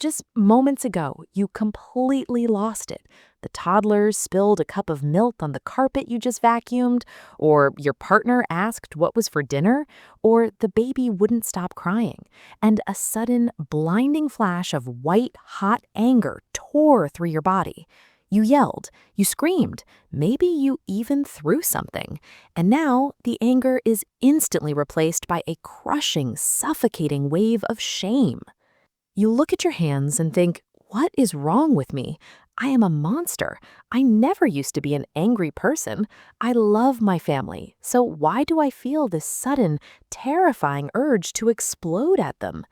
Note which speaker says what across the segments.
Speaker 1: just moments ago, you completely lost it. The toddler spilled a cup of milk on the carpet you just vacuumed, or your partner asked what was for dinner, or the baby wouldn't stop crying, and a sudden, blinding flash of white, hot anger tore through your body. You yelled, you screamed, maybe you even threw something. And now the anger is instantly replaced by a crushing, suffocating wave of shame. You look at your hands and think, what is wrong with me? I am a monster. I never used to be an angry person. I love my family. So why do I feel this sudden, terrifying urge to explode at them?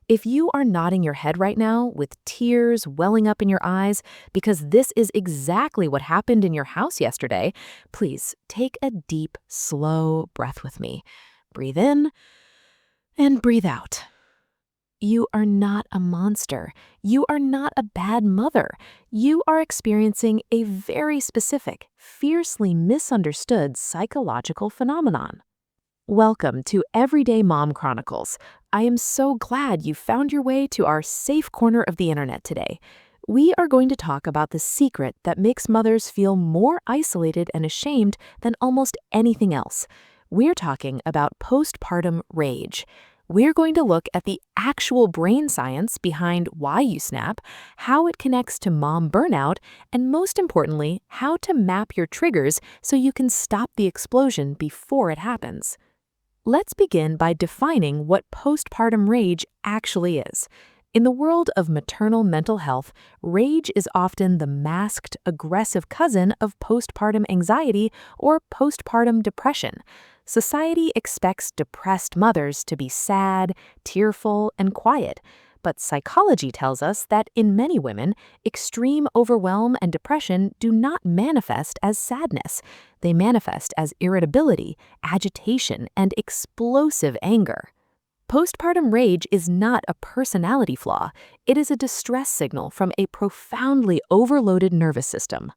Speaker 1: If you are nodding your head right now with tears welling up in your eyes because this is exactly what happened in your house yesterday, please take a deep, slow breath with me. Breathe in and breathe out. You are not a monster. You are not a bad mother. You are experiencing a very specific, fiercely misunderstood psychological phenomenon. Welcome to Everyday Mom Chronicles. I am so glad you found your way to our safe corner of the internet today. We are going to talk about the secret that makes mothers feel more isolated and ashamed than almost anything else. We're talking about postpartum rage. We're going to look at the actual brain science behind why you snap, how it connects to mom burnout, and most importantly, how to map your triggers so you can stop the explosion before it happens. Let's begin by defining what postpartum rage actually is. In the world of maternal mental health, rage is often the masked, aggressive cousin of postpartum anxiety or postpartum depression. Society expects depressed mothers to be sad, tearful, and quiet. But psychology tells us that in many women, extreme overwhelm and depression do not manifest as sadness. They manifest as irritability, agitation, and explosive anger. Postpartum rage is not a personality flaw. It is a distress signal from a profoundly overloaded nervous system.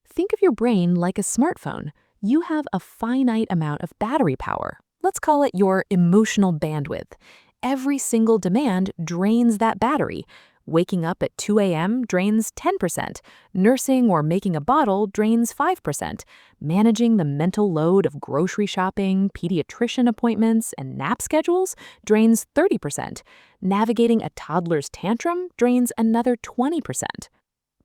Speaker 1: Think of your brain like a smartphone. You have a finite amount of battery power. Let's call it your emotional bandwidth. Every single demand drains that battery. Waking up at 2 a.m. drains 10%. Nursing or making a bottle drains 5%. Managing the mental load of grocery shopping, pediatrician appointments, and nap schedules drains 30%. Navigating a toddler's tantrum drains another 20%.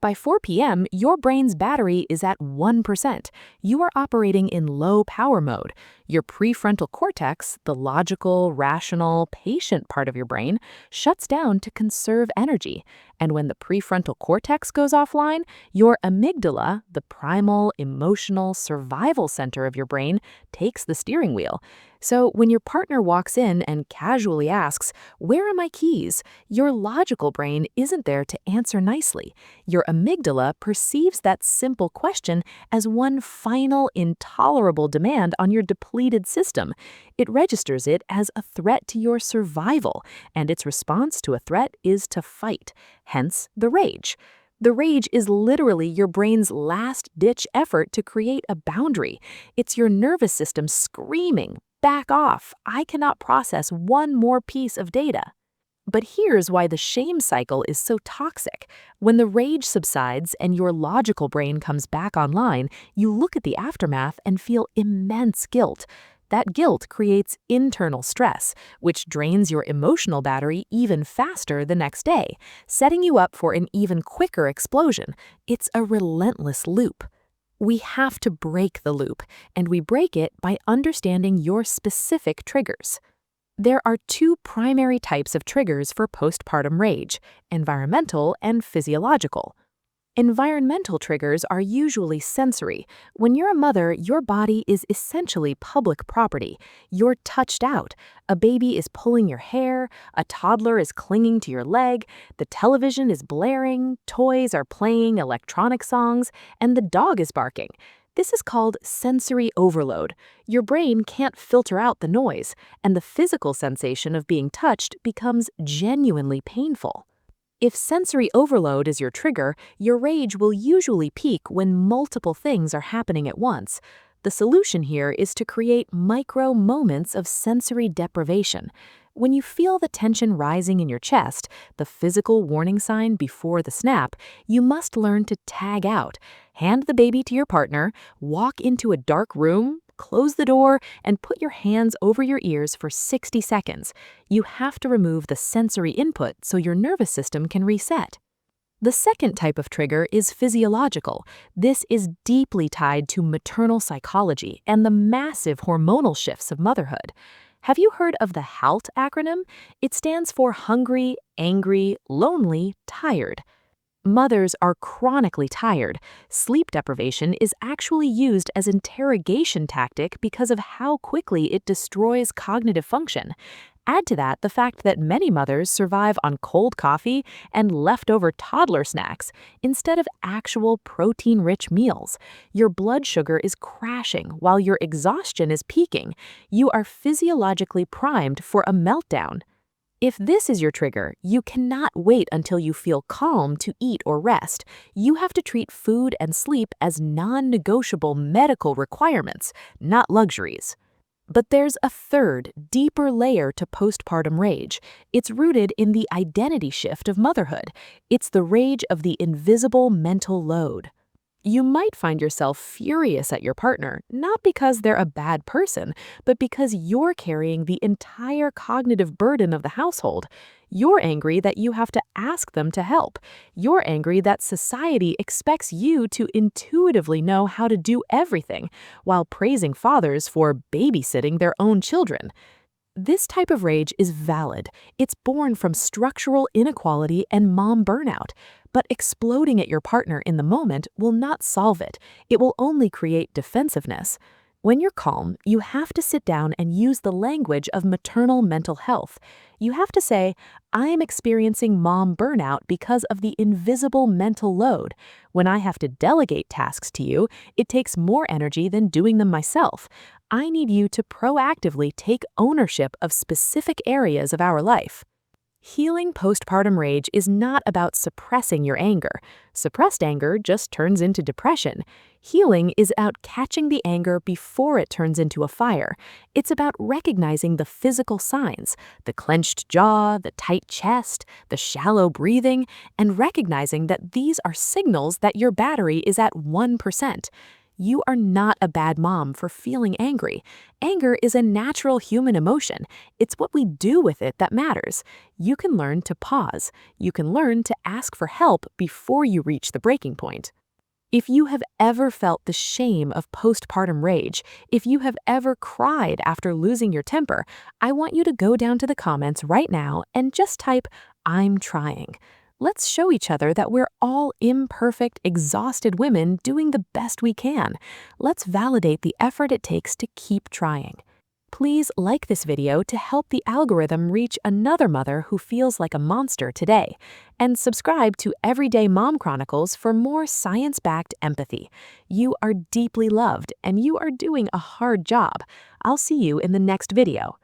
Speaker 1: By 4 p.m., your brain's battery is at 1%. You are operating in low power mode. Your prefrontal cortex, the logical, rational, patient part of your brain, shuts down to conserve energy. And when the prefrontal cortex goes offline, your amygdala, the primal, emotional, survival center of your brain, takes the steering wheel. So when your partner walks in and casually asks, "Where are my keys?" your logical brain isn't there to answer nicely. Your amygdala perceives that simple question as one final, intolerable demand on your depleted system. It registers it as a threat to your survival, and its response to a threat is to fight, hence the rage. The rage is literally your brain's last-ditch effort to create a boundary. It's your nervous system screaming, "Back off, I cannot process one more piece of data." But here's why the shame cycle is so toxic. When the rage subsides and your logical brain comes back online, you look at the aftermath and feel immense guilt. That guilt creates internal stress, which drains your emotional battery even faster the next day, setting you up for an even quicker explosion. It's a relentless loop. We have to break the loop, and we break it by understanding your specific triggers. There are two primary types of triggers for postpartum rage: environmental and physiological. Environmental triggers are usually sensory. When you're a mother, your body is essentially public property. You're touched out. A baby is pulling your hair, a toddler is clinging to your leg, the television is blaring, toys are playing electronic songs, and the dog is barking. This is called sensory overload. Your brain can't filter out the noise, and the physical sensation of being touched becomes genuinely painful. If sensory overload is your trigger, your rage will usually peak when multiple things are happening at once. The solution here is to create micro moments of sensory deprivation. When you feel the tension rising in your chest, the physical warning sign before the snap, you must learn to tag out. Hand the baby to your partner, walk into a dark room, close the door, and put your hands over your ears for 60 seconds. You have to remove the sensory input so your nervous system can reset. The second type of trigger is physiological. This is deeply tied to maternal psychology and the massive hormonal shifts of motherhood. Have you heard of the HALT acronym? It stands for hungry, angry, lonely, tired. Mothers are chronically tired. Sleep deprivation is actually used as an interrogation tactic because of how quickly it destroys cognitive function. Add to that the fact that many mothers survive on cold coffee and leftover toddler snacks instead of actual protein-rich meals. Your blood sugar is crashing while your exhaustion is peaking. You are physiologically primed for a meltdown. If this is your trigger, you cannot wait until you feel calm to eat or rest. You have to treat food and sleep as non-negotiable medical requirements, not luxuries. But there's a third, deeper layer to postpartum rage. It's rooted in the identity shift of motherhood. It's the rage of the invisible mental load. You might find yourself furious at your partner, not because they're a bad person, but because you're carrying the entire cognitive burden of the household. You're angry that you have to ask them to help. You're angry that society expects you to intuitively know how to do everything, while praising fathers for babysitting their own children. This type of rage is valid. It's born from structural inequality and mom burnout. But exploding at your partner in the moment will not solve it. It will only create defensiveness. When you're calm, you have to sit down and use the language of maternal mental health. You have to say, I am experiencing mom burnout because of the invisible mental load. When I have to delegate tasks to you, it takes more energy than doing them myself. I need you to proactively take ownership of specific areas of our life. Healing postpartum rage is not about suppressing your anger. Suppressed anger just turns into depression. Healing is about catching the anger before it turns into a fire. It's about recognizing the physical signs, the clenched jaw, the tight chest, the shallow breathing, and recognizing that these are signals that your battery is at 1%. You are not a bad mom for feeling angry. Anger is a natural human emotion. It's what we do with it that matters. You can learn to pause. You can learn to ask for help before you reach the breaking point. If you have ever felt the shame of postpartum rage, if you have ever cried after losing your temper, I want you to go down to the comments right now and just type, "I'm trying." Let's show each other that we're all imperfect, exhausted women doing the best we can. Let's validate the effort it takes to keep trying. Please like this video to help the algorithm reach another mother who feels like a monster today. And subscribe to Everyday Mom Chronicles for more science-backed empathy. You are deeply loved and you are doing a hard job. I'll see you in the next video.